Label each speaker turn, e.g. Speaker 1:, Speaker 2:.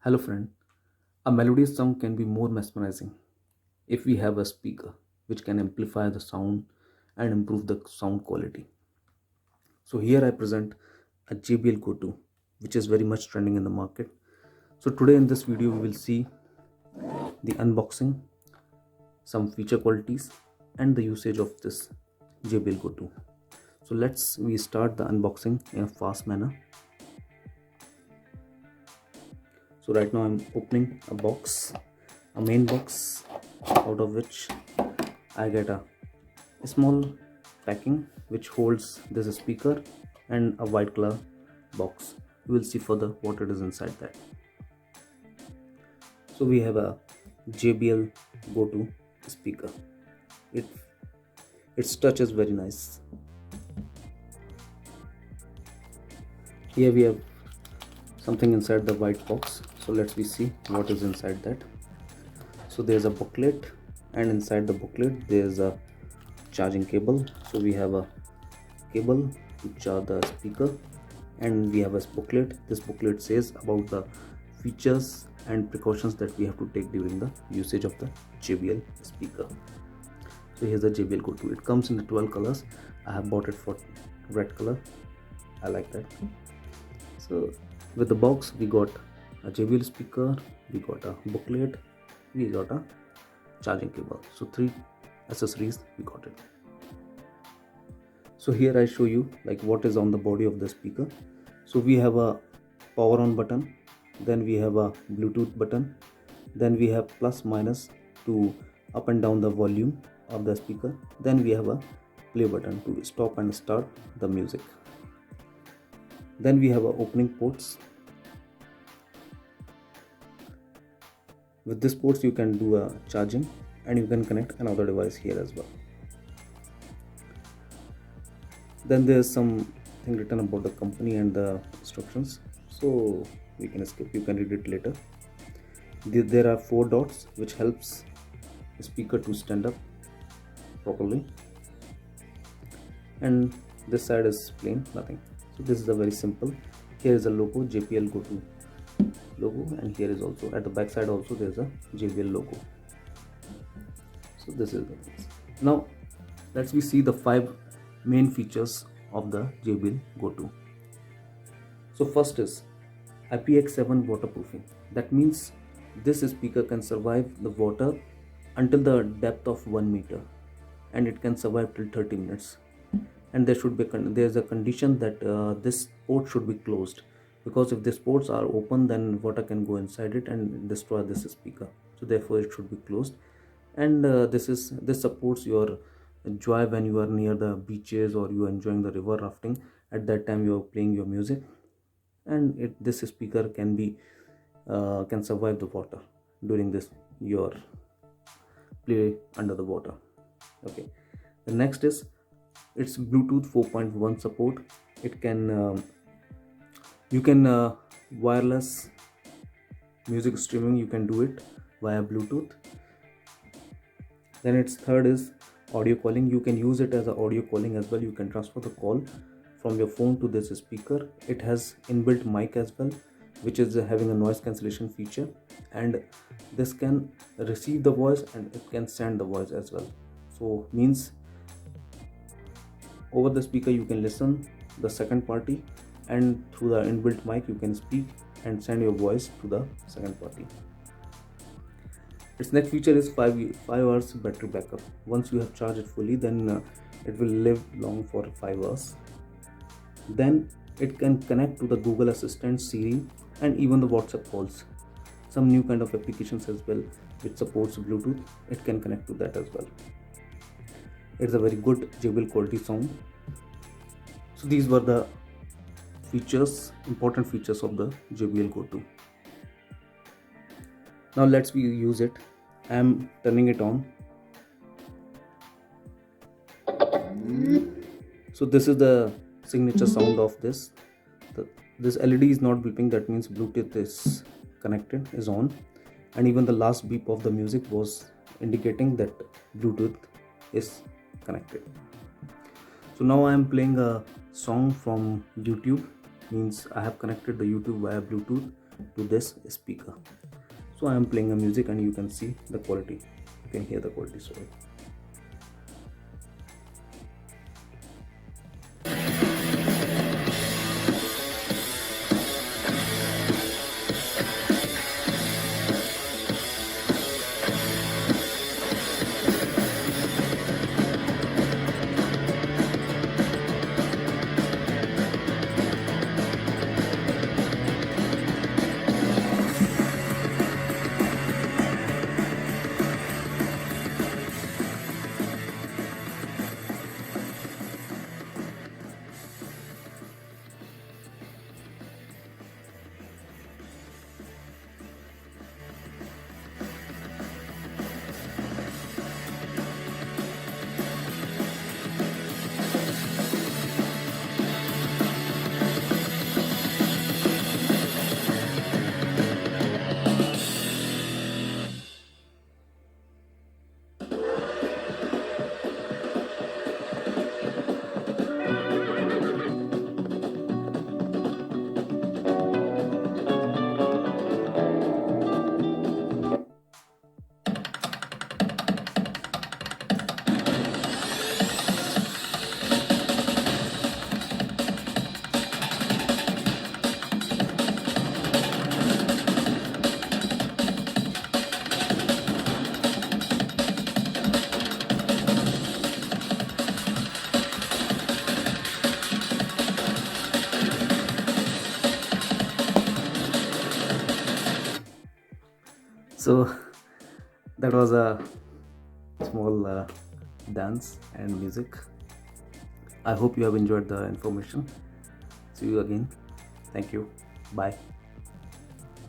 Speaker 1: Hello, friend. A melodious song can be more mesmerizing if we have a speaker which can amplify the sound and improve the sound quality. So, here I present a JBL GO2, which is very much trending in the market. So, today in this video, we will see the unboxing, some feature qualities, and the usage of this JBL GO2. So, we start the unboxing in a fast manner. So, right now I'm opening a main box, out of which I get a small packing which holds this speaker and a white color box. We will see further what it is inside that. So we have a JBL GO2 speaker. It its touch is very nice. Here we have something inside the white box. So let's see what is inside that. So there's a booklet, and inside the booklet there's a charging cable. So we have a cable to charge the speaker, and we have a booklet. This booklet says about the features and precautions that we have to take during the usage of the JBL speaker. So here's the JBL GO2. It comes in the 12 colors. I have bought it for red color. I like that. So with the box we got a JBL speaker, we got a booklet, we got a charging cable. So 3 accessories we got it. So here I show you like what is on the body of the speaker. So we have a power on button, then we have a Bluetooth button, then we have plus minus to up and down the volume of the speaker, then we have a play button to stop and start the music, then we have a opening ports. With this ports you can do a charging, and you can connect another device here as well. Then there's something written about the company and the instructions, so we can skip, you can read it later. There are 4 dots which helps the speaker to stand up properly, and this side is plain, nothing. So this is a very simple. Here is a logo, JBL GO2 logo, and here is also at the back side also there's a JBL logo. So this is the things. Now let's see the 5 main features of the JBL GO2. So first is IPX7 waterproofing. That means this speaker can survive the water until the depth of 1 meter, and it can survive till 30 minutes. And there's a condition that this port should be closed, because if these ports are open then water can go inside it and destroy this speaker. So therefore it should be closed. And this supports your joy when you are near the beaches or you are enjoying the river rafting. At that time you are playing your music, and this speaker can survive the water during this your play under the water. Okay, the next is it's Bluetooth 4.1 support. It can you can wireless music streaming, you can do it via Bluetooth. Then its third is audio calling. You can use it as a audio calling as well. You can transfer the call from your phone to this speaker. It has inbuilt mic as well, which is having a noise cancellation feature, and this can receive the voice and it can send the voice as well. So means over the speaker you can listen the second party, and through the inbuilt mic you can speak and send your voice to the second party. Its next feature is 5 hours battery backup. Once you have charged it fully, then it will live long for 5 hours. Then it can connect to the Google Assistant, Siri, and even the WhatsApp calls. Some new kind of applications as well which supports Bluetooth, it can connect to that as well. It's a very good JBL quality sound. So these were the important features of the JBL GO2. Now let's use it. I am turning it on. So this is the signature sound of this. This LED is not beeping, that means Bluetooth is connected, is on, and even the last beep of the music was indicating that Bluetooth is connected. So now I am playing a song from YouTube, means I have connected the YouTube via Bluetooth to this speaker. So I am playing a music and you can see the quality, you can hear the quality. Sorry. So that was a small dance and music. I hope you have enjoyed the information. See you again. Thank you. Bye.